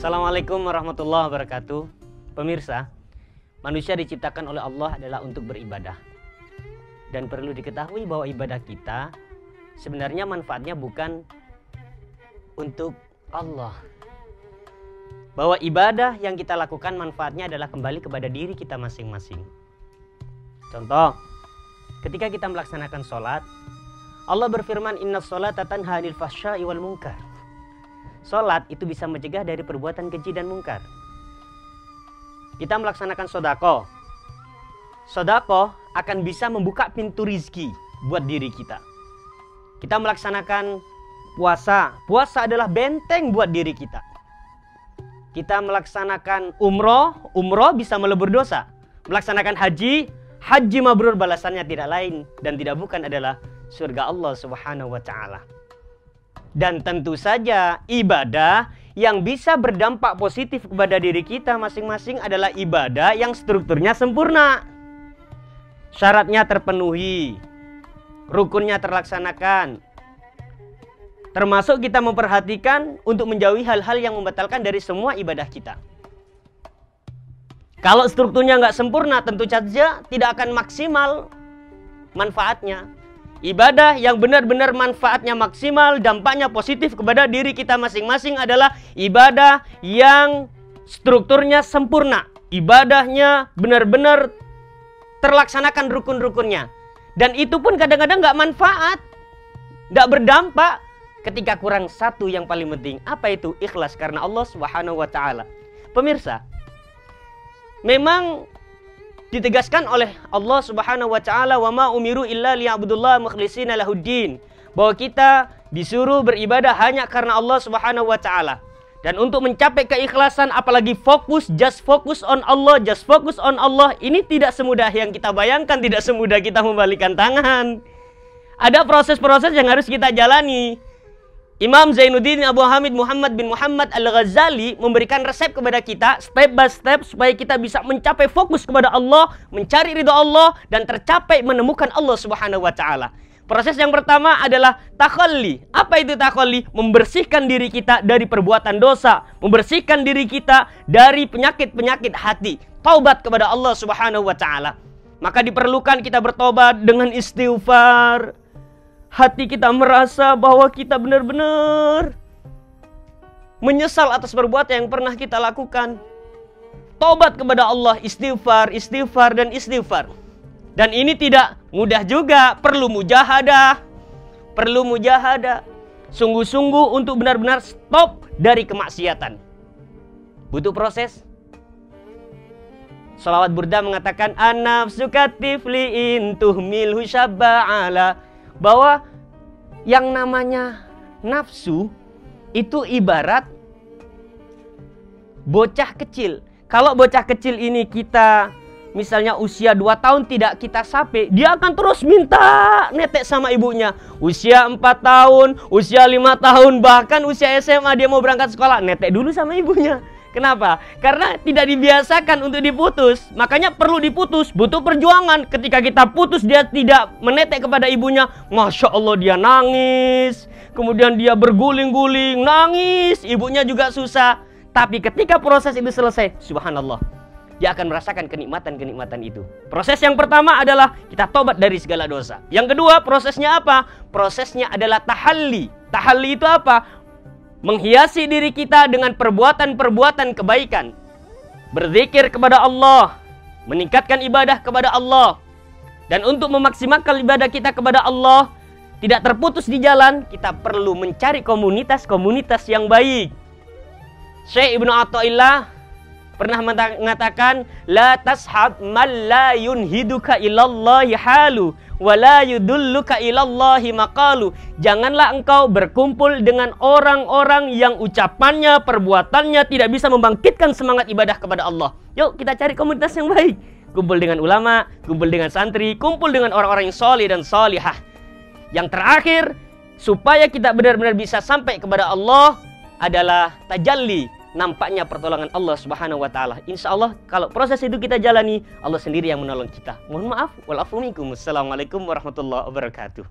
Assalamualaikum warahmatullahi wabarakatuh. Pemirsa, manusia diciptakan oleh Allah adalah untuk beribadah. Dan perlu diketahui bahwa ibadah kita sebenarnya manfaatnya bukan untuk Allah. Bahwa ibadah yang kita lakukan manfaatnya adalah kembali kepada diri kita masing-masing. Contoh, ketika kita melaksanakan sholat, Allah berfirman, "Inna sholata tanha 'anil fahsya'i wal munkar." Sholat itu bisa mencegah dari perbuatan keji dan mungkar. Kita melaksanakan sodako. Sodako akan bisa membuka pintu rizki buat diri kita. Kita melaksanakan puasa. Puasa adalah benteng buat diri kita. Kita melaksanakan umroh. Umroh bisa melebur dosa. Melaksanakan haji. Haji mabrur balasannya tidak lain dan tidak bukan adalah surga Allah Subhanahu wa Ta'ala. Dan tentu saja ibadah yang bisa berdampak positif kepada diri kita masing-masing adalah ibadah yang strukturnya sempurna. Syaratnya terpenuhi, rukunnya terlaksanakan. Termasuk kita memperhatikan untuk menjauhi hal-hal yang membatalkan dari semua ibadah kita. Kalau strukturnya nggak sempurna, tentu saja tidak akan maksimal manfaatnya. Ibadah yang benar-benar manfaatnya maksimal, dampaknya positif kepada diri kita masing-masing adalah ibadah yang strukturnya sempurna. Ibadahnya benar-benar terlaksanakan rukun-rukunnya. Dan itu pun kadang-kadang nggak manfaat, nggak berdampak ketika kurang satu yang paling penting. Apa itu? Ikhlas karena Allah Subhanahu wa Ta'ala. Pemirsa, memang ditegaskan oleh Allah Subhanahu wa Ta'ala, "Wa ma umiru illa liya'budullaha mukhlishina lahuddin," bahwa kita disuruh beribadah hanya karena Allah Subhanahu wa Ta'ala. Dan untuk mencapai keikhlasan, apalagi fokus, just focus on Allah, just focus on Allah, ini tidak semudah yang kita bayangkan, tidak semudah kita membalikan tangan. Ada proses-proses yang harus kita jalani. Imam Zainuddin Abu Hamid Muhammad bin Muhammad Al-Ghazali memberikan resep kepada kita step by step supaya kita bisa mencapai fokus kepada Allah, mencari ridha Allah, dan tercapai menemukan Allah Subhanahu wa Ta'ala. Proses yang pertama adalah takhalli. Apa itu takhalli? Membersihkan diri kita dari perbuatan dosa, membersihkan diri kita dari penyakit-penyakit hati. Taubat kepada Allah Subhanahu wa Ta'ala. Maka diperlukan kita bertobat dengan istighfar. Hati kita merasa bahwa kita benar-benar menyesal atas perbuatan yang pernah kita lakukan. Tobat kepada Allah, istighfar, istighfar, dan istighfar. Dan ini tidak mudah juga, perlu mujahadah. Perlu mujahadah. Sungguh-sungguh untuk benar-benar stop dari kemaksiatan. Butuh proses. Shalawat Burda mengatakan, "An-nafsu katifli in tuhmilhu syaba'ala." Bahwa yang namanya nafsu itu ibarat bocah kecil. Kalau bocah kecil ini kita misalnya usia 2 tahun tidak kita sape, dia akan terus minta netek sama ibunya. Usia 4 tahun, usia 5 tahun, bahkan usia SMA dia mau berangkat sekolah, netek dulu sama ibunya. Kenapa? Karena tidak dibiasakan untuk diputus. Makanya perlu diputus, butuh perjuangan. Ketika kita putus dia tidak menetek kepada ibunya, Masya Allah dia nangis. Kemudian dia berguling-guling, nangis. Ibunya juga susah. Tapi ketika proses itu selesai, subhanallah, dia akan merasakan kenikmatan-kenikmatan itu. Proses yang pertama adalah kita tobat dari segala dosa. Yang kedua, prosesnya apa? Prosesnya adalah tahalli. Tahalli itu apa? Menghiasi diri kita dengan perbuatan-perbuatan kebaikan. Berzikir kepada Allah, meningkatkan ibadah kepada Allah. Dan untuk memaksimalkan ibadah kita kepada Allah, tidak terputus di jalan, kita perlu mencari komunitas-komunitas yang baik. Syekh Ibnu Athaillah pernah mengatakan, "La tashab man la yunhiduka ilallahi halu, wa la yudulluka ilallahi maqalu." Janganlah engkau berkumpul dengan orang-orang yang ucapannya, perbuatannya tidak bisa membangkitkan semangat ibadah kepada Allah. Yuk kita cari komunitas yang baik. Kumpul dengan ulama, kumpul dengan santri, kumpul dengan orang-orang yang soleh dan solihah. Yang terakhir, supaya kita benar-benar bisa sampai kepada Allah adalah tajalli, nampaknya pertolongan Allah Subhanahu wa Ta'ala. Insya Allah kalau proses itu kita jalani, Allah sendiri yang menolong kita. Mohon maaf, walafu minkum. Assalamualaikum warahmatullahi wabarakatuh.